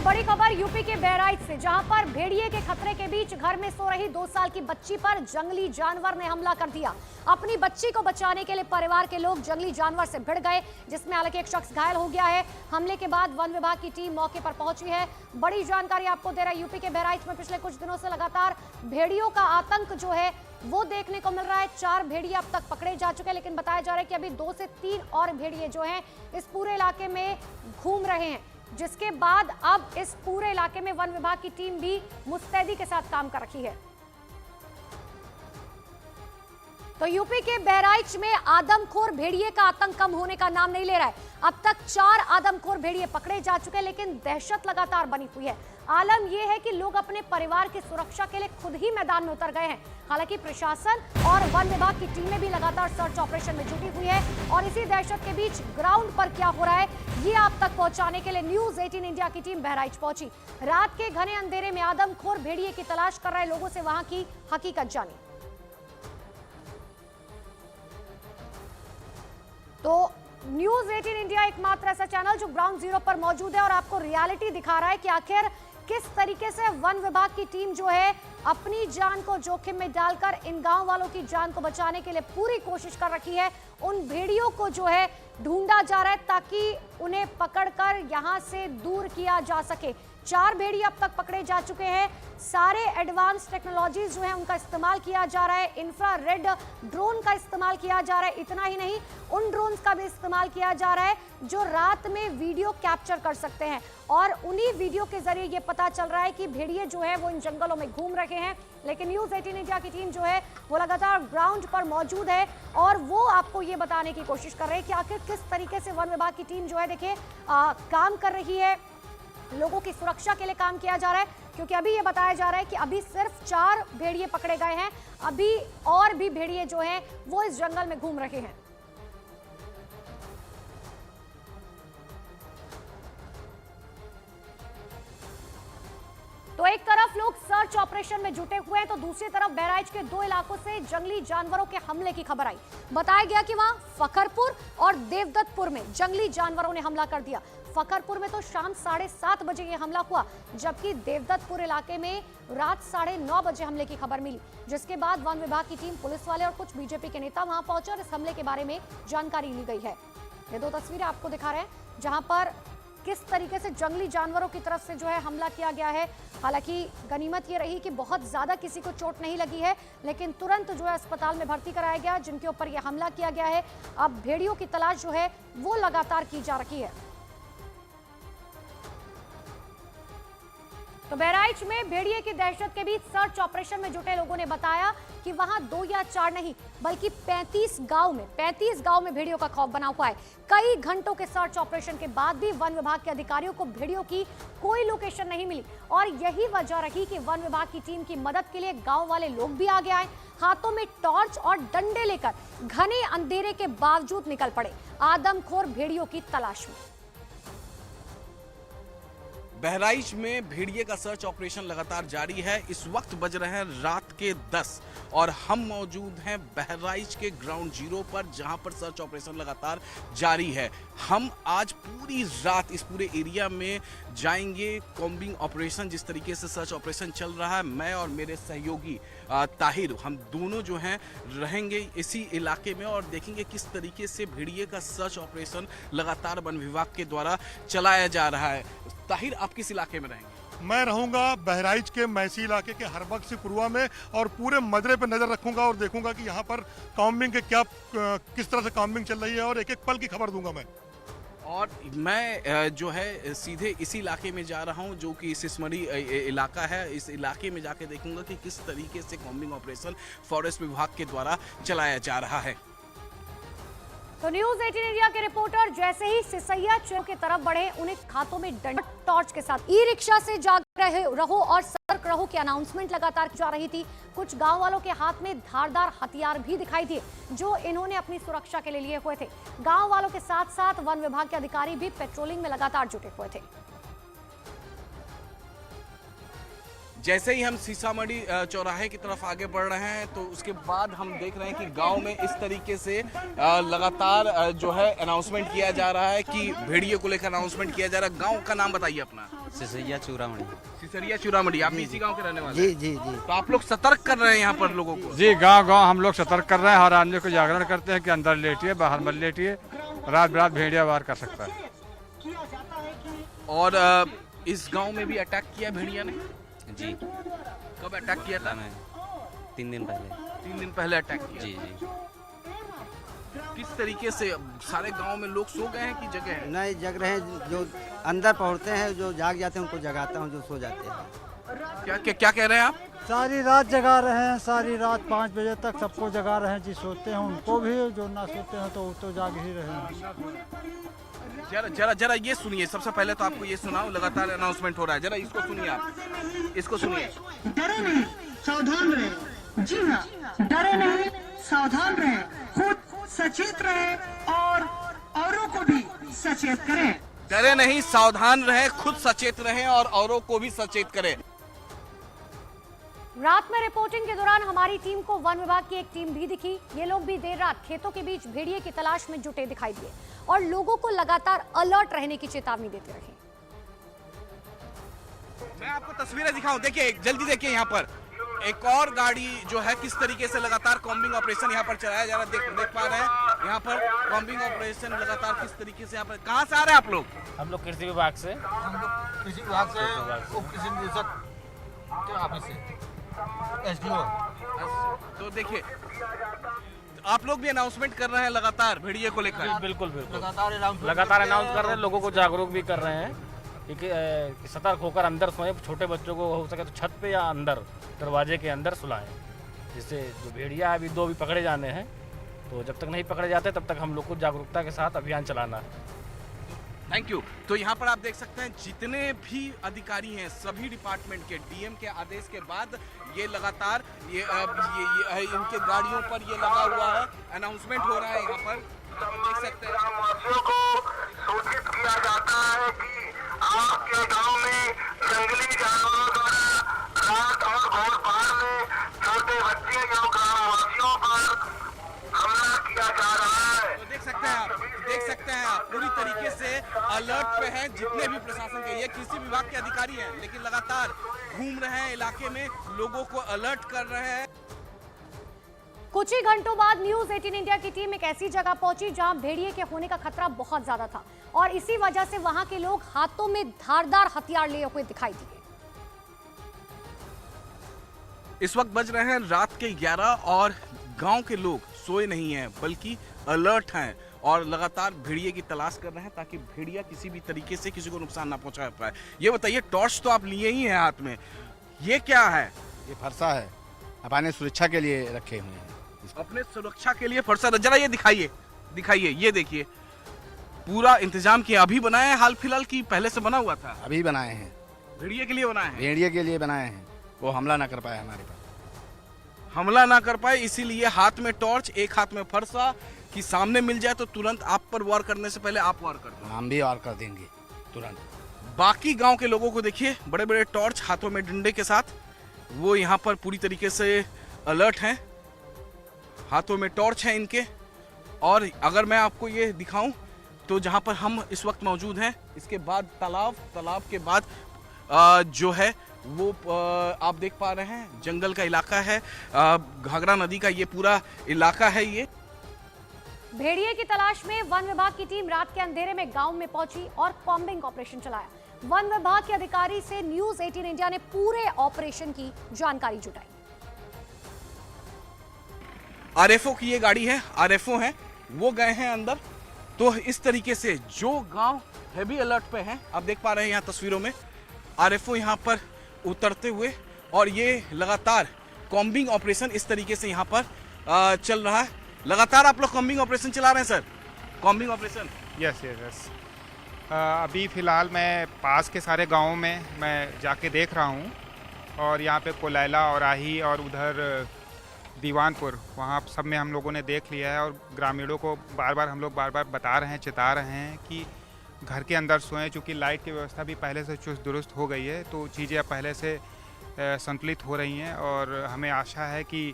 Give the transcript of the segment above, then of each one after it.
बड़ी खबर यूपी के बहराइच से, जहां पर भेड़िए के खतरे के बीच घर में सो रही 2 साल की बच्ची पर जंगली जानवर ने हमला कर दिया। अपनी बच्ची को बचाने के लिए परिवार के लोग जंगली जानवर से भिड़ गए, जिसमें हालांकि एक शख्स घायल हो गया है। हमले के बाद वन विभाग की टीम मौके पर पहुंची है। बड़ी जानकारी आपको दे रहा है, यूपी के बहराइच में पिछले कुछ दिनों से लगातार भेड़ियों का आतंक जो है वो देखने को मिल रहा है। 4 भेड़िए अब तक पकड़े जा चुके हैं, लेकिन बताया जा रहा है कि अभी 2 से 3 और भेड़िए जो हैं इस पूरे इलाके में घूम रहे हैं, जिसके बाद अब इस पूरे इलाके में वन विभाग की टीम भी मुस्तैदी के साथ काम कर रही है। तो यूपी के बहराइच में आदमखोर भेड़िए का आतंक कम होने का नाम नहीं ले रहा है। अब तक 4 आदमखोर भेड़िए पकड़े जा चुके हैं, लेकिन दहशत लगातार बनी हुई है। आलम यह है कि लोग अपने परिवार की सुरक्षा के लिए खुद ही मैदान में उतर गए हैं। हालांकि प्रशासन और वन विभाग की टीमें भी लगातार सर्च ऑपरेशन में जुटी हुई है और इसी दहशत के बीच ग्राउंड पर क्या हो रहा है ये आप तक पहुंचाने के लिए न्यूज 18 इंडिया की टीम बहराइच पहुंची। रात के घने अंधेरे में आदमखोर भेड़िए की तलाश कर रहे लोगों से वहां की हकीकत जानी। तो न्यूज 18 इंडिया एकमात्र ऐसा चैनल जो ग्राउंड जीरो पर मौजूद है और आपको रियलिटी दिखा रहा है कि आखिर किस तरीके से वन विभाग की टीम जो है अपनी जान को जोखिम में डालकर इन गांव वालों की जान को बचाने के लिए पूरी कोशिश कर रखी है। उन भेड़ियों को जो है ढूंढा जा रहा है ताकि उन्हें पकड़कर यहां से दूर किया जा सके। 4 भेड़िए अब तक पकड़े जा चुके हैं। सारे एडवांस टेक्नोलॉजीज जो है उनका इस्तेमाल किया जा रहा है। इंफ्रारेड ड्रोन का इस्तेमाल किया जा रहा है। इतना ही नहीं, उन ड्रोन्स का भी इस्तेमाल किया जा रहा है जो रात में वीडियो कैप्चर कर सकते हैं और उन्हीं वीडियो के जरिए ये पता चल रहा है कि भेड़िए जो है वो इन जंगलों में घूम रहे हैं। लेकिन न्यूज 18 इंडिया की टीम जो है वो लगातार ग्राउंड पर मौजूद है और वो आपको ये बताने की कोशिश कर रहे हैं कि आखिर किस तरीके से वन विभाग की टीम जो है देखिए काम कर रही है। लोगों की सुरक्षा के लिए काम किया जा रहा है, क्योंकि अभी ये बताया जा रहा है कि अभी सिर्फ 4 भेड़िए पकड़े गए हैं, अभी और भी भेड़िए जो हैं वो इस जंगल में घूम रहे हैं। तो एक तरफ लोग सर्च ऑपरेशन में जुटे हुए हैं, तो दूसरी तरफ बहराइच के 2 इलाकों से जंगली जानवरों के हमले की खबर आई। बताया गया कि वहां फखरपुर और देवदत्तपुर में जंगली जानवरों ने हमला कर दिया। फखरपुर में तो शाम 7:30 बजे यह हमला हुआ, जबकि देवदत्तपुर इलाके में रात 9:30 बजे हमले की खबर मिली, जिसके बाद वन विभाग की टीम, पुलिस वाले और कुछ बीजेपी के नेता वहां पहुंचे और इस हमले के बारे में जानकारी ली गई है। ये 2 तस्वीरें आपको दिखा रहे हैं जहां पर किस तरीके से जंगली जानवरों की तरफ से जो है हमला किया गया है। हालांकि गनीमत ये रही कि बहुत ज्यादा किसी को चोट नहीं लगी है, लेकिन तुरंत जो है अस्पताल में भर्ती कराया गया जिनके ऊपर यह हमला किया गया है। अब भेड़ियों की तलाश जो है वो लगातार की जा रही है। तो बहराइच में भेड़िए की दहशत के बीच सर्च ऑपरेशन में जुटे लोगों ने बताया कि वहां 2 या 4 नहीं बल्कि 35 गांव में भेड़ियों का खौफ बना हुआ है। कई घंटों के सर्च ऑपरेशन के बाद भी वन विभाग के अधिकारियों को भेड़ियों की कोई लोकेशन नहीं मिली और यही वजह रही कि वन विभाग की टीम की मदद के लिए गांव वाले लोग भी आगे आए, हाथों में टॉर्च और डंडे लेकर घने अंधेरे के बावजूद निकल पड़े आदमखोर भेड़ियों की तलाश में। बहराइच में भेड़िए का सर्च ऑपरेशन लगातार जारी है। इस वक्त बज रहे हैं रात के 10 और हम मौजूद हैं बहराइच के ग्राउंड जीरो पर, जहां पर सर्च ऑपरेशन लगातार जारी है। हम आज पूरी रात इस पूरे एरिया में जाएंगे। कॉम्बिंग ऑपरेशन, जिस तरीके से सर्च ऑपरेशन चल रहा है, मैं और मेरे सहयोगी ताहिर, हम दोनों जो हैं रहेंगे इसी इलाके में और देखेंगे किस तरीके से भेड़िए का सर्च ऑपरेशन लगातार वन विभाग के द्वारा चलाया जा रहा है। ताहिर, आप किस इलाके में रहेंगे? मैं रहूंगा बहराइच के मैसी इलाके के हरबग से पुरवा में और पूरे मदरे पे नजर रखूंगा और देखूंगा कि यहाँ पर कॉम्बिंग के किस तरह से कॉम्बिंग चल रही है और एक एक पल की खबर दूंगा मैं। और मैं जो है सीधे इसी इलाके में जा रहा हूं जो कि सिसमरी इलाका है। इस इलाके में जाके देखूंगा कि किस तरीके से कॉम्बिंग ऑपरेशन फॉरेस्ट विभाग के द्वारा चलाया जा रहा है। तो न्यूज 18 इंडिया के रिपोर्टर जैसे ही सिसैया चौक की तरफ बढ़े, उन्हें हाथों में डंडा टॉर्च के साथ ई रिक्शा से जाग रहो और सतर्क रहो की अनाउंसमेंट लगातार जा रही थी। कुछ गांव वालों के हाथ में धारदार हथियार भी दिखाई दिए जो इन्होंने अपनी सुरक्षा के लिए लिए हुए थे। गांव वालों के साथ साथ वन विभाग के अधिकारी भी पेट्रोलिंग में लगातार जुटे हुए थे। जैसे ही हम सीसामढ़ी चौराहे की तरफ आगे बढ़ रहे हैं तो उसके बाद हम देख रहे हैं कि गांव में इस तरीके से लगातार जो है अनाउंसमेंट किया जा रहा है कि भेड़िए को लेकर अनाउंसमेंट किया जा रहा है। गांव का नाम बताइए अपना। सिसरिया चूड़ामणि। सिसरिया चूड़ामढ़ी। आप इसी गांव के रहने वाले जी हैं? जी जी। तो आप लोग सतर्क कर रहे हैं यहाँ पर लोगों को? जी, गांव गांव हम लोग सतर्क कर रहे हैं। हर आदमी को जागरण करते हैं कि अंदर लेटिए, बाहर मत लेटिए, रात बिरात भेड़िया वार कर सकता है। और इस गांव में भी अटैक किया भेड़िया ने? जी। कब अटैक किया था? 3 दिन पहले। 3 दिन पहले अटैक किया। जी जी। किस तरीके से सारे गांव में लोग सो गए हैं कि जगह है? नहीं, जग रहे हैं। जो अंदर पहुंचते हैं, जो जाग जाते हैं उनको जगाता हूँ, जो सो जाते हैं। क्या कह रहे हैं आप? सारी रात जगा रहे हैं, सारी रात 5 बजे तक सबको जगा रहे हैं। जी सोते हैं उनको भी, जो ना सोते हैं तो वो तो जाग ही रहे हैं। जरा ये सुनिए। सबसे पहले तो आपको ये सुनाओ, लगातार अनाउंसमेंट हो रहा है, जरा इसको सुनिए आप, इसको सुनिए। डरे नहीं, सावधान रहे। जी हाँ, डरे नहीं, सावधान रहे, खुद सचेत रहे और औरों को भी सचेत करें। डरे नहीं, सावधान रहे, खुद सचेत रहें और औरों को भी सचेत करें। रात में रिपोर्टिंग के दौरान हमारी टीम को वन विभाग की एक टीम भी दिखी। ये लोग भी देर रात खेतों के बीच भेड़िए की तलाश में जुटे दिखाई दिए और लोगों को लगातार अलर्ट रहने की चेतावनी देते रहे। मैं आपको तस्वीरें दिखाऊं, देखिए जल्दी देखिए। यहाँ पर एक और गाड़ी जो है किस तरीके से लगातार कॉम्बिंग ऑपरेशन यहाँ पर चलाया जा रहा है। देख पा रहे हैं यहाँ पर कॉम्बिंग ऑपरेशन लगातार किस तरीके से यहाँ पर। कहाँ से आ रहे हैं आप लोग? हम लोग कृषि विभाग से। कृषि विभाग से, उप कृषि निदेशक के ऑफिस से, SDO। तो देखिए आप लोग भी अनाउंसमेंट कर रहे हैं लगातार भेड़िए को लेकर? बिल्कुल बिल्कुल, लगातार अनाउंस कर रहे हैं, लोगों को जागरूक भी कर रहे हैं कि सतर्क होकर अंदर सोएं। छोटे बच्चों को हो सके तो छत पे या अंदर दरवाजे के अंदर सुलाएं, जिससे जो भेड़िया है, अभी 2 भी पकड़े जाने हैं, तो जब तक नहीं पकड़े जाते तब तक हम लोग को जागरूकता के साथ अभियान चलाना है। Thank you. तो यहाँ पर आप देख सकते हैं जितने भी अधिकारी हैं सभी डिपार्टमेंट के डीएम के आदेश के बाद ये लगातार ये इनके गाड़ियों पर ये लगा हुआ है, अनाउंसमेंट हो रहा है। यहाँ पर देख सकते हैं ग्रामवासियों को सूचित किया जाता है कि आपके गांव में जंगली जानवरों द्वारा रात और भोर पहाड़ में छोटे बच्चे एवं ग्रामवासियों पर हमला किया जा रहा है। तो देख सकते हैं आप पूरी तरीके से अलर्ट पे हैं जितने भी प्रशासन के। ये कृषि विभाग के अधिकारी हैं लेकिन लगातार घूम रहे हैं इलाके में, लोगों को अलर्ट कर रहे हैं। कुछ ही घंटों बाद न्यूज 18 इंडिया की टीम एक ऐसी जगह पहुंची जहां भेड़िए के होने का खतरा बहुत ज्यादा था और इसी वजह से वहां के लोग हाथों में धारदार हथियार लिए हुए दिखाई दिए। इस वक्त बज रहे हैं रात के 11 और गांव के लोग सोए नहीं हैं बल्कि अलर्ट हैं और लगातार भेड़िए की तलाश कर रहे हैं ताकि भेड़िया किसी भी तरीके से किसी को नुकसान ना पहुंचा पाए। ये बताइए, टॉर्च तो आप लिए ही हैं हाथ में, ये क्या है? ये फरसा है, अपने सुरक्षा के लिए रखे हुए हैं। अपने सुरक्षा के लिए फरसा। जरा ये दिखाइए, ये देखिए पूरा इंतजाम किया। अभी बनाया है हाल फिलहाल की पहले से बना हुआ था? अभी बनाए हैं, भेड़िए के लिए बनाए हैं। भेड़िए के लिए बनाए हैं, वो हमला ना कर पाए हमारे पास। हमला ना कर पाए इसीलिए हाथ में टॉर्च, एक हाथ में फरसा कि सामने मिल जाए तो तुरंत आप पर वार करने से पहले आप वार कर दो। हम भी वार कर देंगे तुरंत। बाकी गांव के लोगों को देखिए, बड़े बड़े टॉर्च हाथों में डंडे के साथ, वो यहाँ पर पूरी तरीके से अलर्ट हैं, हाथों में टॉर्च है इनके। और अगर मैं आपको ये दिखाऊं तो जहाँ पर हम इस वक्त मौजूद हैं, इसके बाद तालाब के बाद जो है वो आप देख पा रहे हैं जंगल का इलाका है, घाघरा नदी का ये पूरा इलाका है। ये भेड़िए की तलाश में वन विभाग की टीम रात के अंधेरे में गांव में पहुंची और कॉम्बिंग ऑपरेशन चलाया। वन विभाग के अधिकारी से न्यूज 18 इंडिया ने पूरे ऑपरेशन की जानकारी जुटाई। आरएफओ की ये गाड़ी है, आरएफओ है, वो गए हैं अंदर। तो इस तरीके से जो गांव हैवी अलर्ट पे हैं, आप देख पा रहे हैं यहाँ तस्वीरों में आरएफओ यहाँ पर उतरते हुए, और ये लगातार कॉम्बिंग ऑपरेशन इस तरीके से यहाँ पर चल रहा है। लगातार आप लोग कॉम्बिंग ऑपरेशन चला रहे हैं सर? Combing operation? यस। अभी फ़िलहाल मैं पास के सारे गांवों में मैं जाके देख रहा हूं, और यहाँ पे कोलैला और आही और उधर दीवानपुर, वहाँ सब में हम लोगों ने देख लिया है। और ग्रामीणों को बार बार बता रहे हैं, चेता रहे हैं कि घर के अंदर सोएं, चूँकि लाइट की व्यवस्था भी पहले से चुस्त दुरुस्त हो गई है, तो चीज़ें अब पहले से संतुलित हो रही हैं और हमें आशा है कि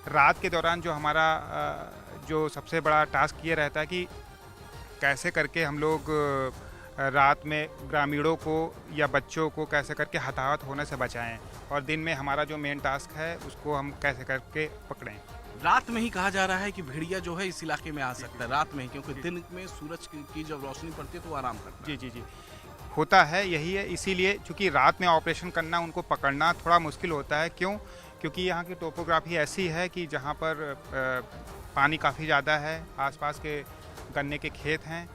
रात के दौरान जो हमारा जो सबसे बड़ा टास्क ये रहता है कि कैसे करके हम लोग रात में ग्रामीणों को या बच्चों को कैसे करके हताहत होने से बचाएं और दिन में हमारा जो मेन टास्क है उसको हम कैसे करके पकड़ें। रात में ही कहा जा रहा है कि भेड़िया जो है इस इलाके में आ सकता है रात में ही, क्योंकि दिन में सूरज की जब रोशनी पड़ती है तो वो आराम करता है। जी होता है, यही है। इसीलिए चूँकि रात में ऑपरेशन करना, उनको पकड़ना थोड़ा मुश्किल होता है। क्यों? क्योंकि यहाँ की टोपोग्राफी ऐसी है कि जहाँ पर पानी काफ़ी ज़्यादा है, आसपास के गन्ने के खेत हैं,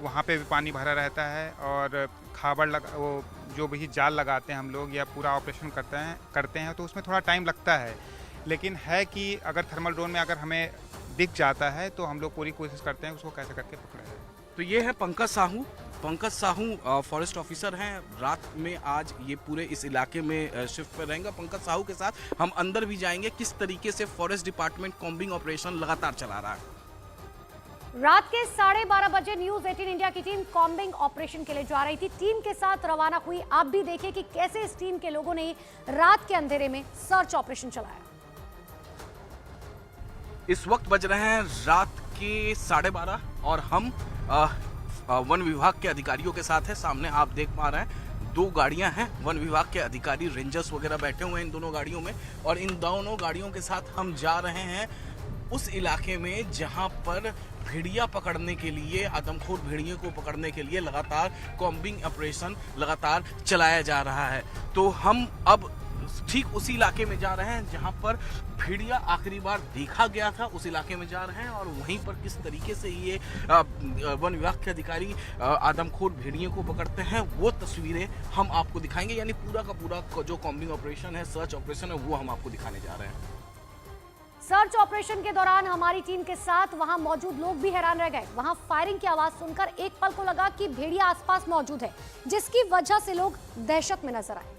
वहाँ पे भी पानी भरा रहता है और खाबड़ वो जो भी जाल लगाते हैं हम लोग या पूरा ऑपरेशन करते हैं तो उसमें थोड़ा टाइम लगता है। लेकिन है कि अगर थर्मल ड्रोन में अगर हमें दिख जाता है तो हम लोग पूरी कोशिश करते हैं उसको कैसे करके पकड़ा जाए। तो ये है पंकज साहू फॉरेस्ट ऑफिसर हैं। रात में आज ये पूरे इस इलाके में शिफ्ट पर रहेंगे। पंकज साहू के साथ हम अंदर भी जाएंगे किस तरीके से फॉरेस्ट डिपार्टमेंट कॉम्बिंग ऑपरेशन लगातार चला रहा है। रात के 12:30 बजे न्यूज 18 इंडिया की टीम कॉम्बिंग ऑपरेशन के लिए जा रही थी। टीम के साथ रवाना हुई। आप भी देखिए कि कैसे इस टीम के लोगों ने रात के अंधेरे में सर्च ऑपरेशन चलाया। इस वक्त बज रहे हैं रात के 12:30 और हम वन विभाग के अधिकारियों के साथ है। सामने आप देख पा रहे हैं 2 गाड़ियां हैं, वन विभाग के अधिकारी रेंजर्स वगैरह बैठे हुए हैं इन दोनों गाड़ियों में और इन दोनों गाड़ियों के साथ हम जा रहे हैं उस इलाके में जहां पर भेड़िया पकड़ने के लिए, आदमखोर भेड़ियों को पकड़ने के लिए लगातार कॉम्बिंग ऑपरेशन लगातार चलाया जा रहा है। तो हम अब ठीक उसी इलाके में जा रहे हैं जहां पर भेड़िया आखिरी बार देखा गया था, उस इलाके में जा रहे हैं और वहीं पर किस तरीके से ये वन विभाग के अधिकारी आदमखोर भेड़ियों को पकड़ते हैं वो तस्वीरें हम आपको दिखाएंगे। यानी पूरा का पूरा जो कॉम्बिंग ऑपरेशन है, सर्च ऑपरेशन है, वो हम आपको दिखाने जा रहे हैं। सर्च ऑपरेशन के दौरान हमारी टीम के साथ वहां मौजूद लोग भी हैरान रह गए। वहां फायरिंग की आवाज सुनकर एक पल को लगा कि भेड़िया आसपास मौजूद है, जिसकी वजह से लोग दहशत में नजर आए।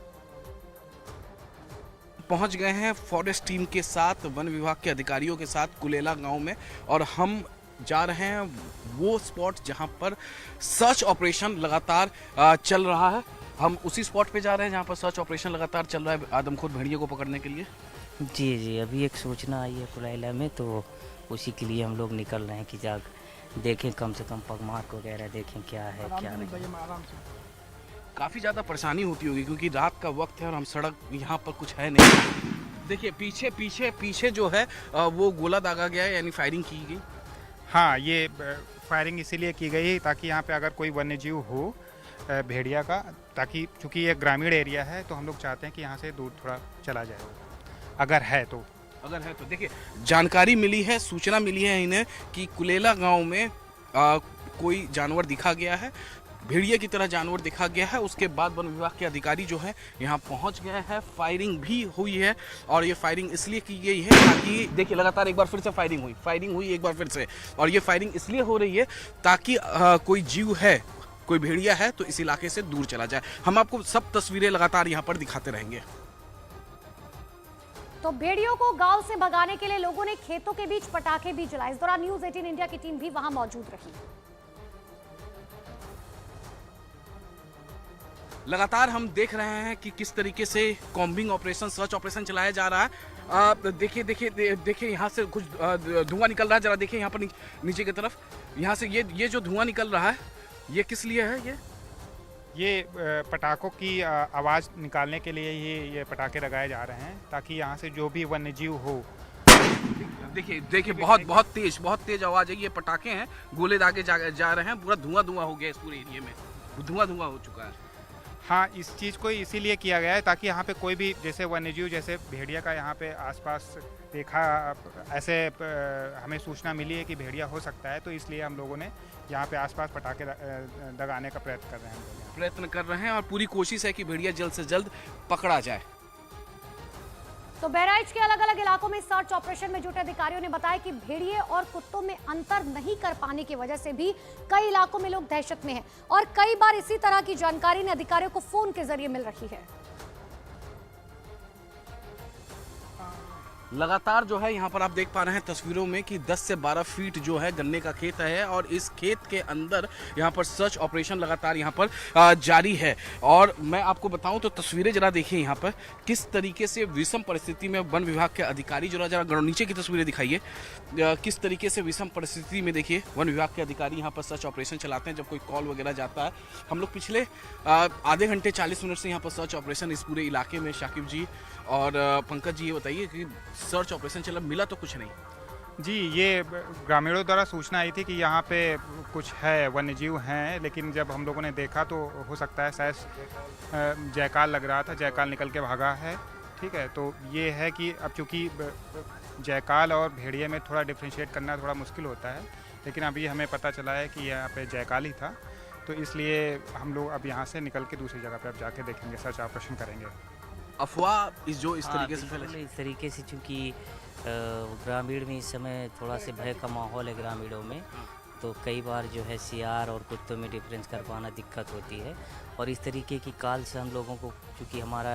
पहुंच गए हैं फॉरेस्ट टीम के साथ, वन विभाग के अधिकारियों के साथ कुलेला गांव में और हम जा रहे हैं वो स्पॉट जहां पर सर्च ऑपरेशन लगातार चल रहा है। हम उसी स्पॉट पे जा रहे हैं जहां पर सर्च ऑपरेशन लगातार चल रहा है आदमखोर भेड़ियों को पकड़ने के लिए। जी अभी एक सूचना आई है कुलाइला में, तो उसी के लिए हम लोग निकल रहे हैं कि जा देखें, कम से कम पगमार्क वगैरह देखें क्या है क्या नहीं। काफ़ी ज़्यादा परेशानी होती होगी क्योंकि रात का वक्त है और हम सड़क यहाँ पर कुछ है नहीं। देखिए पीछे जो है वो गोला दागा गया है, यानी फायरिंग की गई। हाँ, ये फायरिंग इसीलिए की गई ताकि यहाँ पे अगर कोई वन्यजीव हो भेड़िया का, ताकि चूँकि ये ग्रामीण एरिया है तो हम लोग चाहते हैं कि यहाँ से दूर थोड़ा चला जाए अगर है तो। देखिए जानकारी मिली है, सूचना मिली है इन्हें कि कुलेला गांव में कोई जानवर दिखा गया है, भेड़िया की तरह जानवर दिखा गया है। उसके बाद वन विभाग के अधिकारी जो है यहाँ पहुँच गए हैं। फायरिंग भी हुई है और ये फायरिंग इसलिए की गई है ताकि देखिए लगातार एक बार फिर से फायरिंग हुई एक बार फिर से, और ये फायरिंग इसलिए हो रही है ताकि कोई जीव है, कोई भेड़िया है तो इस इलाके से दूर चला जाए। हम आपको सब तस्वीरें लगातार यहाँ पर दिखाते रहेंगे। तो भेड़ियों को गांव से भगाने के लिए लोगों ने खेतों के बीच पटाखे भी जलाए। इस दौरान न्यूज 18 इंडिया की टीम भी वहां मौजूद रही। लगातार हम देख रहे हैं कि किस तरीके से कॉम्बिंग ऑपरेशन, सर्च ऑपरेशन चलाया जा रहा है। देखिए यहाँ से कुछ धुआं निकल रहा है, जरा देखिए यहाँ पर नीचे की तरफ। यहाँ से ये जो धुआं निकल रहा है ये किस लिए है? ये पटाखों की आवाज़ निकालने के लिए ये पटाखे लगाए जा रहे हैं ताकि यहाँ से जो भी वन्यजीव हो। देखिए बहुत तेज आवाज़ है। ये पटाखे हैं, गोले दागे जा रहे हैं, पूरा धुआं हो गया इस पूरे एरिया में, धुआं हो चुका है। हाँ, इस चीज़ को इसीलिए किया गया है ताकि यहाँ पे कोई भी जैसे वन्यजीव जैसे भेड़िया का यहाँ पे आसपास देखा, ऐसे हमें सूचना मिली है कि भेड़िया हो सकता है, तो इसलिए हम लोगों ने यहाँ पे आसपास पटाखे दगाने का प्रयत्न कर रहे हैं और पूरी कोशिश है कि भेड़िया जल्द से जल्द पकड़ा जाए। तो बहराइच के अलग अलग इलाकों में सर्च ऑपरेशन में जुटे अधिकारियों ने बताया कि भेड़िए और कुत्तों में अंतर नहीं कर पाने की वजह से भी कई इलाकों में लोग दहशत में हैं और कई बार इसी तरह की जानकारी ने अधिकारियों को फोन के जरिए मिल रही है। लगातार जो है यहाँ पर आप देख पा रहे हैं तस्वीरों में कि 10 से 12 फीट जो है गन्ने का खेत है और इस खेत के अंदर यहाँ पर सर्च ऑपरेशन लगातार यहाँ पर जारी है। और मैं आपको बताऊं तो तस्वीरें जरा देखिए यहाँ पर किस तरीके से विषम परिस्थिति में वन विभाग के अधिकारी जरा नीचे की तस्वीरें दिखाइए, किस तरीके से विषम परिस्थिति में देखिए वन विभाग के अधिकारी यहाँ पर सर्च ऑपरेशन चलाते हैं जब कोई कॉल वगैरह जाता है। हम लोग पिछले आधे घंटे 40 मिनट से यहाँ पर सर्च ऑपरेशन इस पूरे इलाके में, शाकिब जी और पंकज जी ये बताइए कि सर्च ऑपरेशन चला, मिला तो कुछ नहीं? जी, ये ग्रामीणों द्वारा सूचना आई थी कि यहाँ पे कुछ है, वन्यजीव हैं, लेकिन जब हम लोगों ने देखा तो हो सकता है शायद जयकाल लग रहा था, जयकाल निकल के भागा है। ठीक है, तो ये है कि अब चूँकि जयकाल और भेड़िए में थोड़ा डिफ्रेंशिएट करना थोड़ा मुश्किल होता है, लेकिन अभी हमें पता चला है कि यहाँ पे जयकाल ही था, तो इसलिए हम लोग अब यहाँ से निकल के दूसरी जगह पे अब जाके देखेंगे, सर्च ऑपरेशन करेंगे। अफवाह इस तरीके से फैले, इस तरीके से, चूँकि ग्रामीण में इस समय थोड़ा से भय का माहौल है ग्रामीणों में, तो कई बार जो है सियार और कुत्तों में डिफरेंस कर पाना दिक्कत होती है। और इस तरीके की कॉल से हम लोगों को, चूँकि हमारा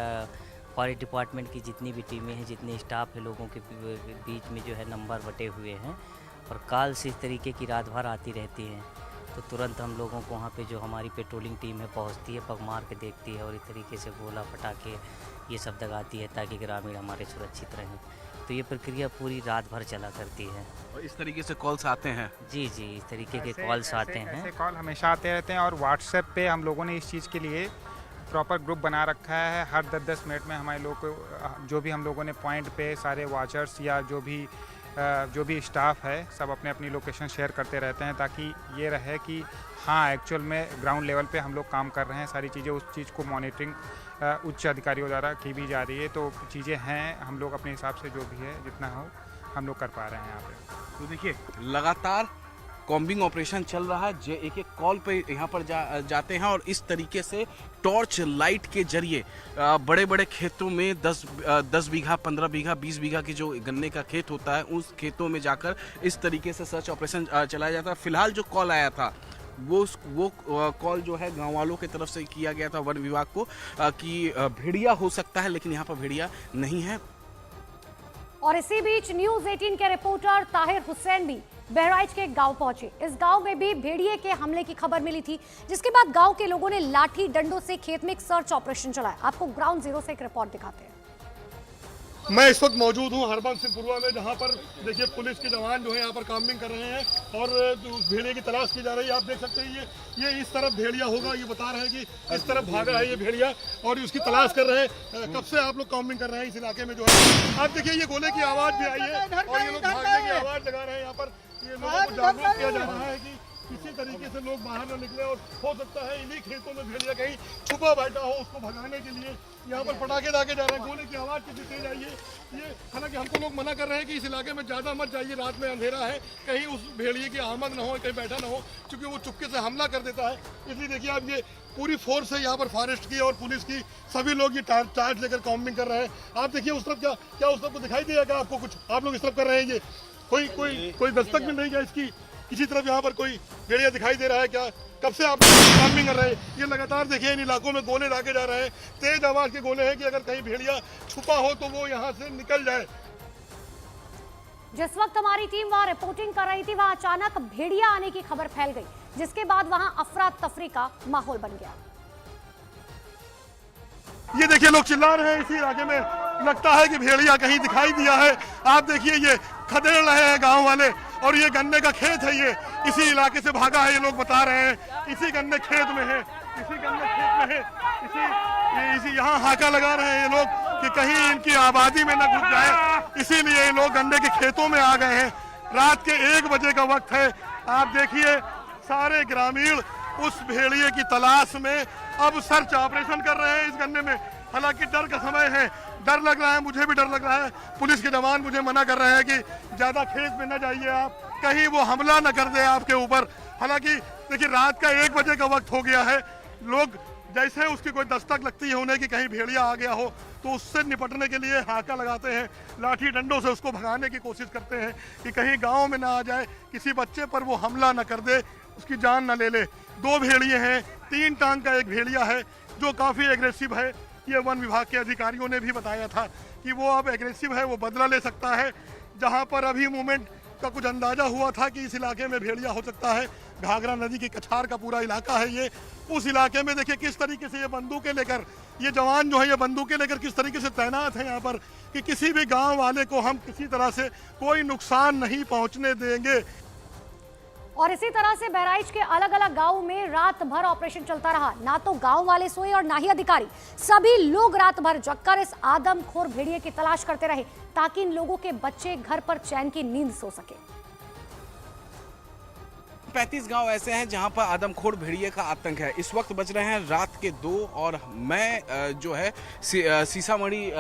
फॉरेस्ट डिपार्टमेंट की जितनी भी टीमें हैं, जितने स्टाफ है, लोगों के बीच में जो है नंबर बटे हुए हैं और कॉल से इस तरीके की रात भर आती रहती हैं, तो तुरंत हम लोगों को वहाँ पे जो हमारी पेट्रोलिंग टीम है पहुँचती है, पग मार के देखती है और इस तरीके से गोला पटाखे ये सब दगाती है ताकि ग्रामीण हमारे सुरक्षित रहें। तो ये प्रक्रिया पूरी रात भर चला करती है। और इस तरीके से कॉल्स आते हैं? जी, इस तरीके के कॉल्स आते हैं। ऐसे कॉल हमेशा आते रहते हैं और व्हाट्सएप पे हम लोगों ने इस चीज़ के लिए प्रॉपर ग्रुप बना रखा है। हर 10-10 मिनट में हमारे लोग को, जो भी हम लोगों ने पॉइंट पे सारे वॉचर्स या जो भी स्टाफ है, सब अपने अपनी लोकेशन शेयर करते रहते हैं ताकि ये रहे कि हाँ एक्चुअल में ग्राउंड लेवल पे हम लोग काम कर रहे हैं, सारी चीज़ें, उस चीज़ को मॉनिटरिंग उच्च अधिकारियों द्वारा की भी जा रही है। तो चीज़ें हैं, हम लोग अपने हिसाब से जो भी है जितना हो हम लोग कर पा रहे हैं यहाँ पे। तो देखिए लगातार कॉम्बिंग ऑपरेशन चल रहा है, जो एक कॉल पे यहाँ पर जाते हैं और इस तरीके से टॉर्च लाइट के जरिए बड़े बड़े खेतों में 10 बीघा, 15 बीघा, 20 बीघा की जो गन्ने का खेत होता है उस खेतों में जाकर इस तरीके से सर्च ऑपरेशन चलाया जाता है। फिलहाल जो कॉल आया था वो कॉल जो है गांव वालों की तरफ से किया गया था वन विभाग को कि भेड़िया हो सकता है, लेकिन यहाँ पर भेड़िया नहीं है। और इसी बीच न्यूज 18 के रिपोर्टर ताहिर हुसैन भी बहराइच के गांव पहुंचे। इस गांव में भी भेड़िए के हमले की खबर मिली थी, जिसके बाद गांव के लोगों ने लाठी डंडों से खेत में एक सर्च ऑपरेशन चलाया। आपको ग्राउंड जीरो से एक रिपोर्ट दिखाते हैं। मैं इस वक्त मौजूद हूँ हरबंसपुरवा में, जहाँ पर देखिए पुलिस के जवान जो है यहाँ पर काम्बिंग कर रहे हैं और भेड़िए की तलाश की जा रही है। आप देख सकते हैं ये इस तरफ भेड़िया होगा, ये बता रहे हैं कि इस तरफ भागा है ये भेड़िया और उसकी तलाश कर रहे हैं। कब से आप लोग काम्बिंग कर रहे हैं इस इलाके में जो है। आप देखिए ये गोले की आवाज़ भी आई है और ये लोग भागने की आवाज़ लगा रहे हैं। यहाँ पर ये लोगों को जागरूक किया जा रहा है कि किसी तरीके से लोग बाहर न निकले और हो सकता है इन्हीं खेतों में भेड़िया कहीं छुपा बैठा हो, उसको भगाने के लिए यहाँ पर पटाखे दागे जा रहे हैं। गोले की आवाज़ कितनी तेज आई है ये, हालांकि हमको लोग मना कर रहे हैं कि इस इलाके में ज़्यादा मत जाइए, रात में अंधेरा है, कहीं उस भेड़िए की आमद ना हो, कहीं बैठा ना हो, क्योंकि वो चुपके से हमला कर देता है। इसलिए देखिए आप ये पूरी फोर्स है यहाँ पर, फॉरेस्ट की और पुलिस की, सभी लोग ये टार्च लेकर काम्बिंग कर रहे हैं। आप देखिए उस तरफ क्या उस तरफ को दिखाई देगा आपको कुछ? आप लोग इस तरफ कर रहे हैं, ये कोई दस्तक मिल रही है इसकी? किसी तरफ यहाँ पर कोई भेड़िया दिखाई दे रहा है क्या? कब से आप काम्बिंग कर रहे हैं? ये लगातार देखिए इन इलाकों में गोले दागे जा रहे हैं, तेज आवाज के गोले हैं कि अगर कहीं भेड़िया छुपा हो तो वो यहाँ से निकल जाए। जिस वक्त हमारी टीम वहां रिपोर्टिंग कर रही थी, वहां अचानक भेड़िया आने की खबर फैल गई, जिसके बाद वहां अफरा तफरी का माहौल बन गया। ये देखिए लोग चिल्ला रहे हैं इसी इलाके में, लगता है कि भेड़िया कहीं दिखाई दिया है। आप देखिए ये खदेड़ रहे हैं गांव वाले और ये गन्ने का खेत है, ये इसी इलाके से भागा है, ये लोग बता रहे हैं। इसी गन्ने खेत में है, इसी गन्ने खेत में है, इसी यहाँ हाका लगा रहे हैं ये लोग कि कहीं इनकी आबादी में न घुस जाए, इसीलिए ये लोग गन्ने के खेतों में आ गए हैं। रात के 1 बजे का वक्त है। आप देखिए सारे ग्रामीण उस भेड़िए की तलाश में अब सर्च ऑपरेशन कर रहे हैं इस गन्ने में। हालांकि डर का समय है, डर लग रहा है, मुझे भी डर लग रहा है। पुलिस के जवान मुझे मना कर रहे हैं कि ज़्यादा खेत में न जाइए आप, कहीं वो हमला न कर दे आपके ऊपर। हालांकि देखिए रात का 1 बजे का वक्त हो गया है, लोग जैसे उसकी कोई दस्तक लगती है उन्हें कि कहीं भेड़िया आ गया हो, तो उससे निपटने के लिए हाका लगाते हैं, लाठी डंडों से उसको भगाने की कोशिश करते हैं कि कहीं गाँव में ना आ जाए, किसी बच्चे पर वो हमला न कर दे, उसकी जान न ले ले। 2 भेड़िए हैं, 3 टांग का एक भेड़िया है जो काफ़ी एग्रेसिव है, ये वन विभाग के अधिकारियों ने भी बताया था कि वो अब एग्रेसिव है, वो बदला ले सकता है। जहाँ पर अभी मूवमेंट का कुछ अंदाजा हुआ था कि इस इलाके में भेड़िया हो सकता है, घाघरा नदी की कछार का पूरा इलाका है ये, उस इलाके में देखिए किस तरीके से ये बंदूकें लेकर, ये जवान जो है ये बंदूकें लेकर किस तरीके से तैनात है यहाँ पर कि किसी भी गांव वाले को हम किसी तरह से कोई नुकसान नहीं पहुंचने देंगे। और इसी तरह से बहराइच के अलग अलग गांवों में रात भर ऑपरेशन चलता रहा। ना तो गांव वाले सोए और ना ही अधिकारी, सभी लोग रात भर जगकर इस आदमखोर भेड़िए की तलाश करते रहे ताकि इन लोगों के बच्चे घर पर चैन की नींद सो सके। 35 गांव ऐसे हैं जहां पर आदमखोर भेड़िए का आतंक है। इस वक्त बज रहे हैं रात के 2 और मैं जो है सीसामढ़ी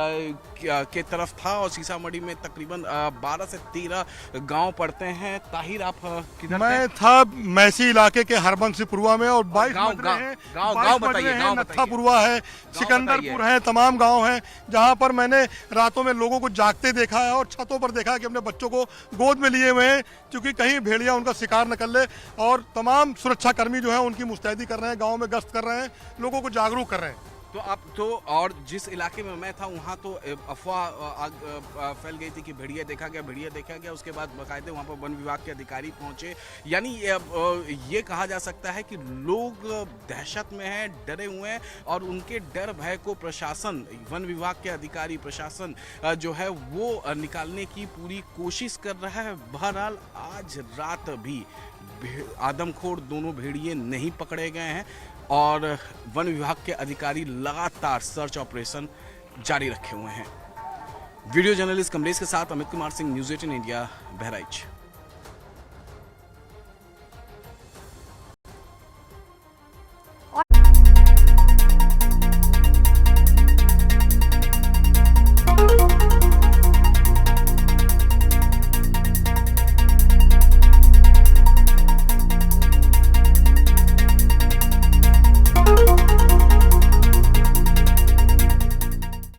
के तरफ था और सीसामढ़ी में तकरीबन 12 से 13 गांव पड़ते हैं। ताहिर, आप किधर मैं था मैसी इलाके के हरबंसीपुरवा में और 22 गांव नत्थापुरवा है, सिकंदरपुर है, तमाम गांव हैं जहां पर मैंने रातों में लोगों को जागते देखा है और छतों पर देखा है कि अपने बच्चों को गोद में लिए हुए हैं क्योंकि कहीं भेड़िया उनका शिकार न कर ले। और तमाम सुरक्षा कर्मी जो है उनकी मुस्तैदी कर रहे हैं, गांव में गश्त कर रहे हैं, लोगों को जागरूक कर रहे हैं। तो आप तो और जिस इलाके में मैं था वहाँ तो अफवाह फैल गई थी कि भेड़िया देखा गया। उसके बाद बाकायदे वहाँ पर वन विभाग के अधिकारी पहुँचे। यानी ये कहा जा सकता है कि लोग दहशत में हैं, डरे हुए हैं और उनके डर भय को प्रशासन, वन विभाग के अधिकारी, प्रशासन जो है वो निकालने की पूरी कोशिश कर रहा है। बहरहाल आज रात भी आदमखोर दोनों भेड़िए नहीं पकड़े गए हैं और वन विभाग के अधिकारी लगातार सर्च ऑपरेशन जारी रखे हुए हैं। वीडियो जर्नलिस्ट कमलेश के साथ अमित कुमार सिंह, न्यूज़ 18 इंडिया, बहराइच।